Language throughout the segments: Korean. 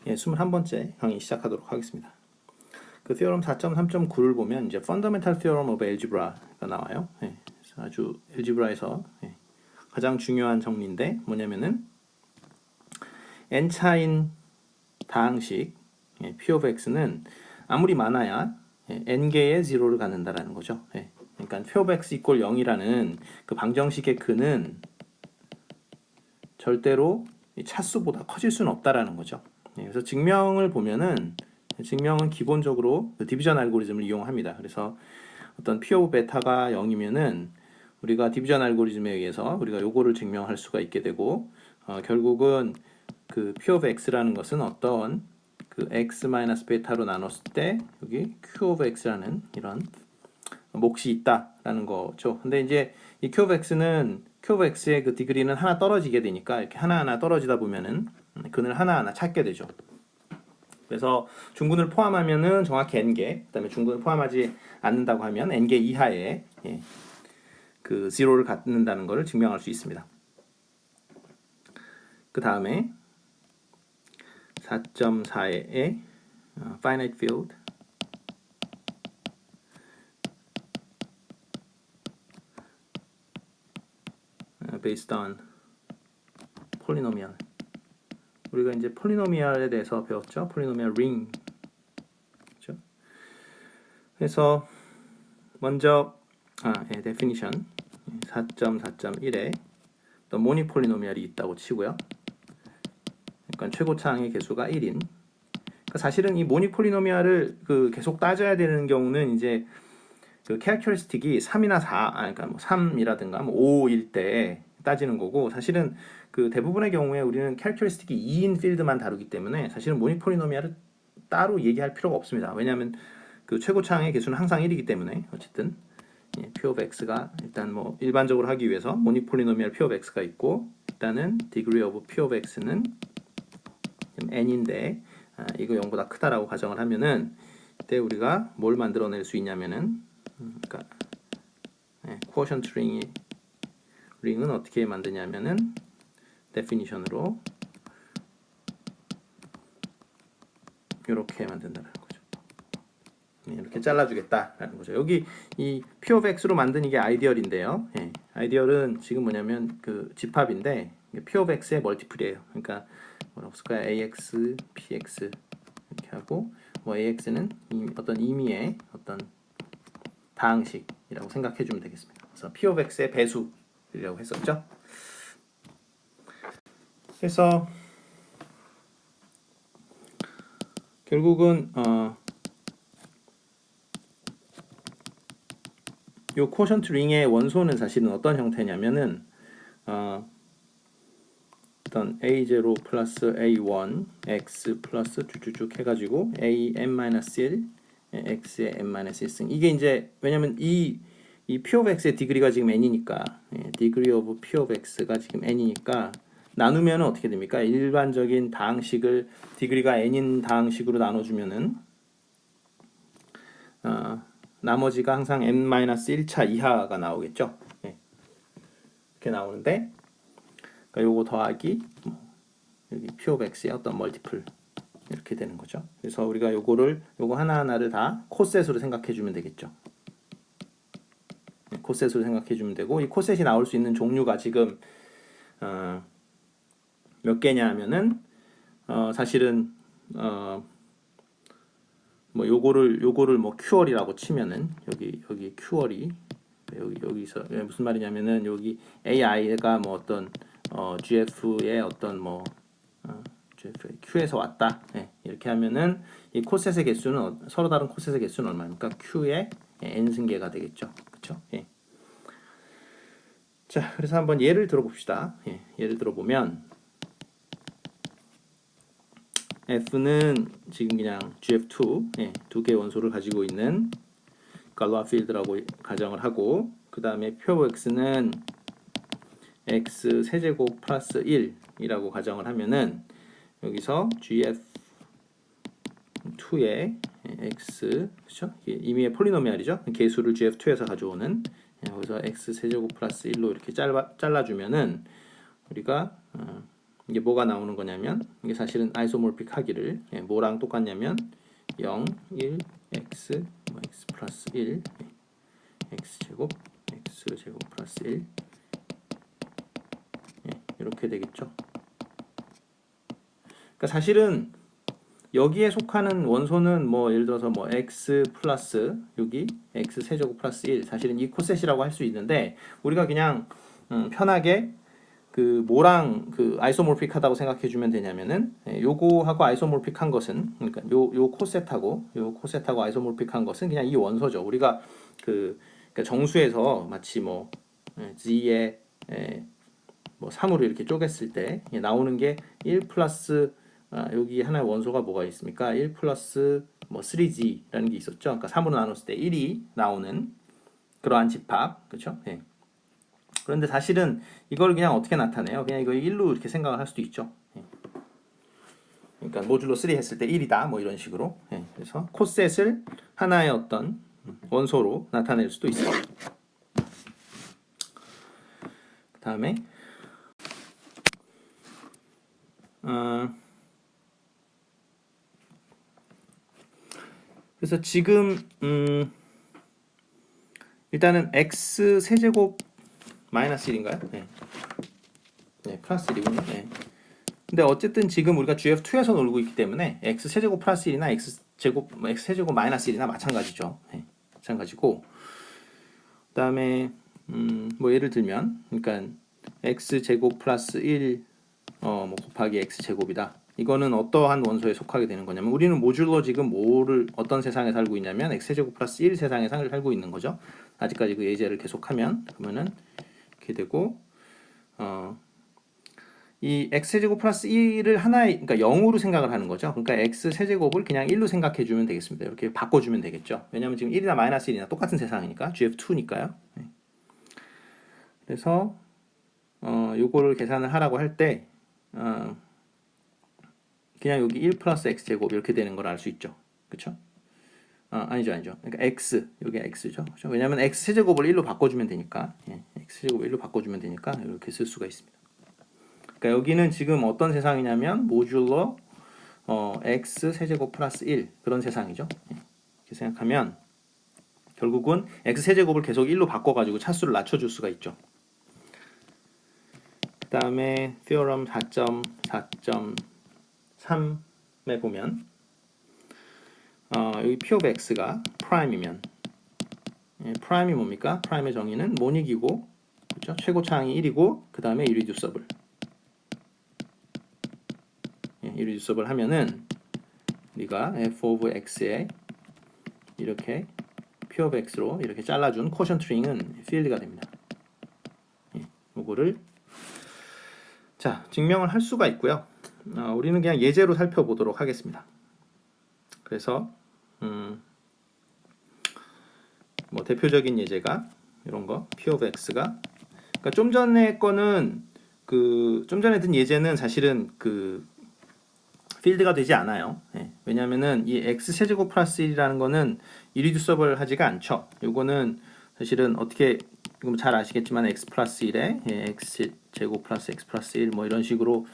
예, 21번째 강의 시작하도록 하겠습니다. 그 theorem 4.3.9를 보면 이제 fundamental theorem of algebra가 나와요. 예, 아주 알지브라에서 가장 중요한 정리인데 뭐냐면은 n차인 다항식 p of x는 아무리 많아야 n개의 zero를 갖는다라는 거죠. 그러니까 p of x equal 0이라는 그 방정식의 근은 절대로 차수보다 커질 수는 없다라는 거죠. 그래서 증명을 보면은 증명은 기본적으로 그 디비전 알고리즘을 이용합니다. 그래서 어떤 P of 베타가 0이면은 우리가 디비전 알고리즘에 의해서 우리가 요거를 증명할 수가 있게 되고 결국은 그 P of X라는 것은 어떤 그 X 마이너스 베타로 나눴을 때 여기 Q of X라는 이런 몫이 있다라는 거죠. 근데 이제 이 Q of X는 Q of X의 그 디그리는 하나 떨어지게 되니까 이렇게 하나하나 떨어지다 보면은 근을 하나하나 찾게 되죠. 그래서 중근을 포함하면은 정확히 n개, 그다음에 중근을 포함하지 않는다고 하면 n개 이하의 그 zero를 갖는다는 것을 증명할 수 있습니다. 그 다음에 4.4의 finite field based on polynomial. 우리가 이제 폴리노미알에 대해서 배웠죠. 폴리노미알 링. 그렇죠? 그래서 먼저 definition 4.4.1에 모니 폴리노미알이 있다고 치고요. 그러니까 최고차항의 개수가 1인. 그러니까 사실은 이 모니 폴리노미알을 그 계속 따져야 되는 경우는 이제 그 캐릭터리스틱이 3이나 4, 그러니까 뭐 3이라든가 뭐 5일 때 따지는 거고, 사실은 그 대부분의 경우에 우리는 캐릭터리스틱이 2인 필드만 다루기 때문에 사실은 모니 폴리노미알을 따로 얘기할 필요가 없습니다. 왜냐하면 그 최고차항의 개수는 항상 1이기 때문에. 어쨌든 P of X가 일단 뭐 일반적으로 하기 위해서 모니 폴리노미알 P of X가 있고, 일단은 degree of P of X는 n인데 이거 0보다 크다라고 가정을 하면은 이때 우리가 뭘 만들어낼 수 있냐면은 그러니까 quotient ring은 어떻게 만드냐면은 definition으로 이렇게 만든다는 거죠. 이렇게 잘라주겠다라는 거죠. 여기 이 P of X로 만든 이게 아이디얼인데요. 아이디얼은 지금 뭐냐면 그 집합인데 P of X의 멀티플이에요. 그러니까 뭐라고 쓸까요? AX, PX 이렇게 하고 뭐 AX는 어떤 임의의 어떤 다항식이라고 생각해 주면 되겠습니다. 그래서 P of X의 배수라고 했었죠. 그래서 결국은 요 코션트 링의 원소는 사실은 어떤 형태냐면은 어떤 A0 플러스 A1 X 플러스 쭉쭉쭉 해가지고 AM-1 X의 M-1승. 이게 이제 왜냐면 이 P of X의 디그리가 지금 n이니까 degree of P of X가 지금 n이니까 나누면 어떻게 됩니까? 일반적인 다항식을 디그리가 n인 다항식으로 나눠주면은 나머지가 항상 n-1차 이하가 나오겠죠. 이렇게 나오는데 그러니까 요거 더하기 여기 P of X의 어떤 멀티플 이렇게 되는 거죠. 그래서 우리가 요거 하나하나를 다 코셋으로 생각해 주면 되겠죠. 코셋으로 생각해 주면 되고, 이 코셋이 나올 수 있는 종류가 지금 몇 개냐 하면은 사실은 뭐 요거를 뭐 큐얼이라고 치면은 여기 큐얼이 여기서 무슨 말이냐면은 여기 AI가 뭐 어떤 GF의 어떤 뭐 GF의 Q에서 왔다. 이렇게 하면은 이 코셋의 개수는 서로 다른 코셋의 개수는 얼마입니까? Q의 n승계가 되겠죠. 그렇죠? 자, 그래서 한번 예를 들어봅시다. 예를 들어보면 F는 지금 그냥 GF2 두 개의 원소를 가지고 있는 갈로아 필드라고 가정을 하고, 그 다음에 P of X는 X 세제곱 플러스 1이라고 가정을 하면은 여기서 GF2의 X, 그렇죠? 임의의 폴리노미알이죠. 개수를 GF2에서 가져오는 여기서 X 세제곱 플러스 1로 이렇게 잘라주면은 우리가 이게 뭐가 나오는 거냐면 이게 사실은 아이소모픽 하기를 뭐랑 똑같냐면 0, 1, x, x 플러스 1, x 제곱, x 제곱 플러스 1 이렇게 되겠죠. 그러니까 사실은 여기에 속하는 원소는 뭐 예를 들어서 뭐 x 플러스 여기 x 세제곱 플러스 1 사실은 이 코셋이라고 할 수 있는데 우리가 그냥 편하게 그 뭐랑 그 아이소모픽하다고 생각해 주면 되냐면은 요거하고 아이소모픽한 것은 그러니까 요 코셋하고 아이소모픽한 것은 그냥 이 원소죠. 우리가 그러니까 정수에서 마치 뭐 g의 뭐 3으로 이렇게 쪼갰을 때 나오는 게 1 플러스 여기 하나의 원소가 뭐가 있습니까? 1 플러스 뭐 3g라는 게 있었죠. 그러니까 3으로 나눴을 때 1이 나오는 그러한 집합, 그렇죠? 네. 그런데 사실은 이걸 그냥 어떻게 나타내요? 그냥 이거 1로 이렇게 생각을 할 수도 있죠. 네. 그러니까 모듈로 3 했을 때 1이다, 뭐 이런 식으로. 네. 그래서 코셋을 하나의 어떤 원소로 나타낼 수도 있어요. 그 다음에 그래서 지금 일단은 x 세제곱 마이너스 1인가요? 네. 네, 플러스 1이군요. 네. 근데 어쨌든 지금 우리가 GF2에서 놀고 있기 때문에 x 세제곱 플러스 1이나 x 세제곱 마이너스 1이나 마찬가지죠. 네, 마찬가지고 그다음에 뭐 예를 들면 그러니까 x 제곱 플러스 1 뭐 곱하기 x 제곱이다. 이거는 어떠한 원소에 속하게 되는 거냐면 우리는 모듈로 지금 뭐를 어떤 세상에 살고 있냐면 x 제곱 플러스 1 세상에 살고 있는 거죠. 아직까지 그 예제를 계속하면 그러면은 이렇게 되고 이 x제곱 플러스 1을 하나의 그러니까 0으로 생각을 하는 거죠. 그러니까 x 세제곱을 그냥 1로 생각해 주면 되겠습니다. 이렇게 바꿔주면 되겠죠. 왜냐하면 지금 1이나 마이너스 1이나 똑같은 세상이니까 gf2니까요. 그래서 요거를 계산을 하라고 할 때 그냥 여기 1 플러스 x제곱 이렇게 되는 걸 알 수 있죠. 그렇죠? 아니죠. 그러니까 x, 여기 x죠. 그렇죠? 왜냐하면 x 세제곱을 1로 바꿔주면 되니까 x 세제곱을 1로 바꿔주면 되니까 이렇게 쓸 수가 있습니다. 그러니까 여기는 지금 어떤 세상이냐면 모듈러 x 세제곱 플러스 1 그런 세상이죠. 이렇게 생각하면 결국은 x 세제곱을 계속 1로 바꿔가지고 차수를 낮춰줄 수가 있죠. 그 다음에 theorem 4.4.3에 보면 여기 p of x가 프라임이면 프라임이 뭡니까? 프라임의 정의는 모닉이고 그렇죠? 최고차항이 1이고 그 다음에 irreducible irreducible 하면은 우리가 f of x에 이렇게 p of x로 이렇게 잘라준 quotient ring은 field가 됩니다. 이거를 자 증명을 할 수가 있고요. 우리는 그냥 예제로 살펴보도록 하겠습니다. 그래서 뭐 대표적인 예제가 이런 거 p of x가 그러니까 좀 전에 거는 좀 전에 든 예제는 사실은 필드가 되지 않아요. 왜냐하면은 이 x 세제곱 플러스 1이라는 거는 irreducible 하지가 않죠. 요거는 사실은 어떻게 잘 아시겠지만 x 플러스 1에 x 제곱 플러스 x 플러스 1 뭐 이런 식으로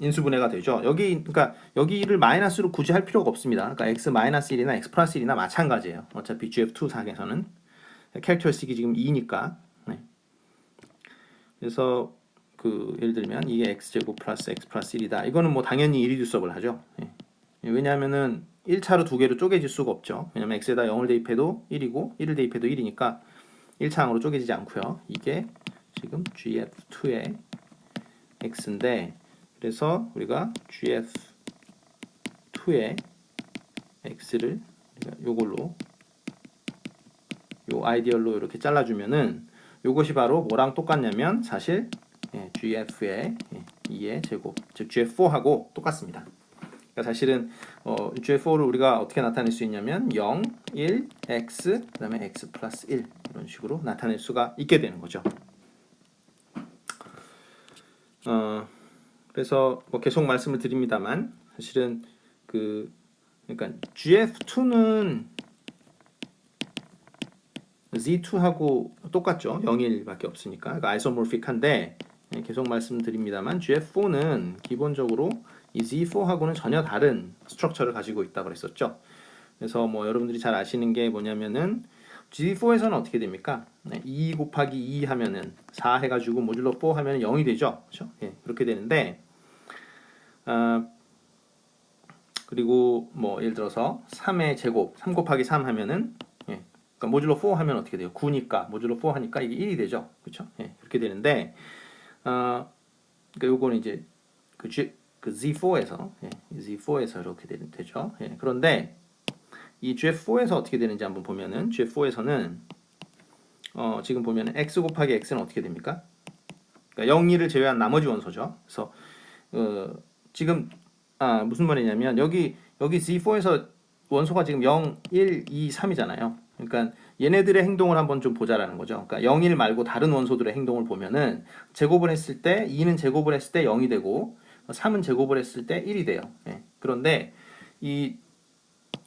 인수분해가 되죠. 그러니까 여기를 마이너스로 굳이 할 필요가 없습니다. 그러니까 x 마이너스 1이나 x 플러스 1이나 마찬가지예요. 어차피 GF2 상에서는 캐릭터스틱이 지금 2니까. 그래서 예를 들면 이게 x제곱 플러스 x 플러스 1이다. 이거는 뭐 당연히 irreducible 하죠. 왜냐하면은 1차로 두 개로 쪼개질 수가 없죠. 왜냐면 x에다 0을 대입해도 1이고 1을 대입해도 1이니까 1차항으로 쪼개지지 않고요. 이게 지금 gf2의 x인데 그래서 우리가 gf2의 x를 요걸로 요 아이디얼로 이렇게 잘라주면은 요것이 바로 뭐랑 똑같냐면 사실 gf의 2의 제곱 즉 gf4하고 똑같습니다. 그러니까 사실은 gf4를 우리가 어떻게 나타낼 수 있냐면 0, 1, x 그 다음에 x 플러스 1 이런 식으로 나타낼 수가 있게 되는 거죠. 그래서 뭐 계속 말씀을 드립니다만 사실은 그러니까 gf2는 z2하고 똑같죠. 0, 1밖에 없으니까 그러니까 아이소모픽한데 계속 말씀드립니다만 GF4는 기본적으로 이 Z4하고는 전혀 다른 스트럭처를 가지고 있다고 그랬었죠. 그래서 뭐 여러분들이 잘 아시는 게 뭐냐면은 Z4에서는 어떻게 됩니까? 2 곱하기 2 하면은 4 해가지고 모듈러 4 하면은 0이 되죠. 그렇죠? 예, 그렇게 되는데 그리고 뭐 예를 들어서 3의 제곱 3 곱하기 3 하면은 그러니까 모듈러 4 하면 어떻게 돼요? 9니까 모듈러 4 하니까 이게 1이 되죠. 그렇죠? 예, 그렇게 되는데 그러니까 요거는 이제 그 Z4에서 Z4에서 이렇게 되죠. 예, 그런데 이 GF4에서 어떻게 되는지 한번 보면은 GF4에서는 지금 보면은 x 곱하기 x는 어떻게 됩니까? 그러니까 0, 2를 제외한 나머지 원소죠. 그래서 지금 무슨 말이냐면 여기 Z4에서 원소가 지금 0, 1, 2, 3이잖아요. 그러니까 얘네들의 행동을 한번 좀 보자라는 거죠. 그러니까 0, 1 말고 다른 원소들의 행동을 보면은 제곱을 했을 때 2는 제곱을 했을 때 0이 되고 3은 제곱을 했을 때 1이 돼요. 예. 그런데 이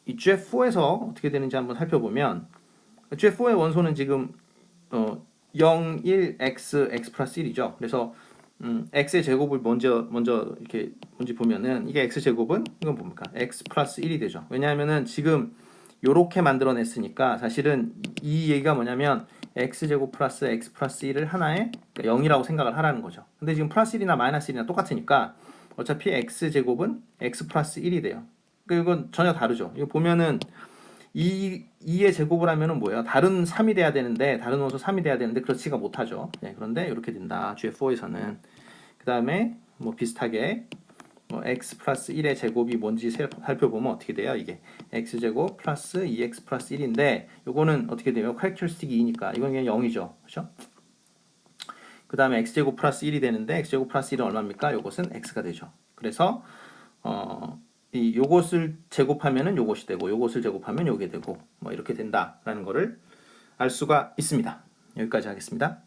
GF4에서 어떻게 되는지 한번 살펴보면 GF4의 원소는 지금 0, 1, x, x 플러스 1이죠. 그래서 x의 제곱을 먼저 이렇게 뭔지 보면은 이게 x 제곱은 이건 뭡니까? x 플러스 1이 되죠. 왜냐하면은 지금 요렇게 만들어냈으니까 사실은 이 얘기가 뭐냐면 x 제곱 플러스 x 플러스 1을 하나에 그러니까 0이라고 생각을 하라는 거죠. 근데 지금 플러스 1이나 마이너스 1이나 똑같으니까 어차피 x 제곱은 x 플러스 1이 돼요. 그러니까 이건 전혀 다르죠. 이거 보면은 2의 제곱을 하면은 뭐예요? 다른 3이 돼야 되는데 다른 원소 3이 돼야 되는데 그렇지가 못하죠. 네, 그런데 이렇게 된다. GF4에서는 그 다음에 뭐 비슷하게 뭐 x 플러스 1의 제곱이 뭔지 살펴보면 어떻게 돼요? 이게 x 제곱 플러스 2x 플러스 1인데 요거는 어떻게 돼요? 캐릭터리스틱이 2니까 이건 그냥 0이죠. 그렇죠? 그 다음에 x 제곱 플러스 1이 되는데 x 제곱 플러스 1은 얼마입니까? 요것은 x가 되죠. 그래서 이 요것을 제곱하면은 요것이 되고 요것을 제곱하면 요게 되고 뭐 이렇게 된다라는 거를 알 수가 있습니다. 여기까지 하겠습니다.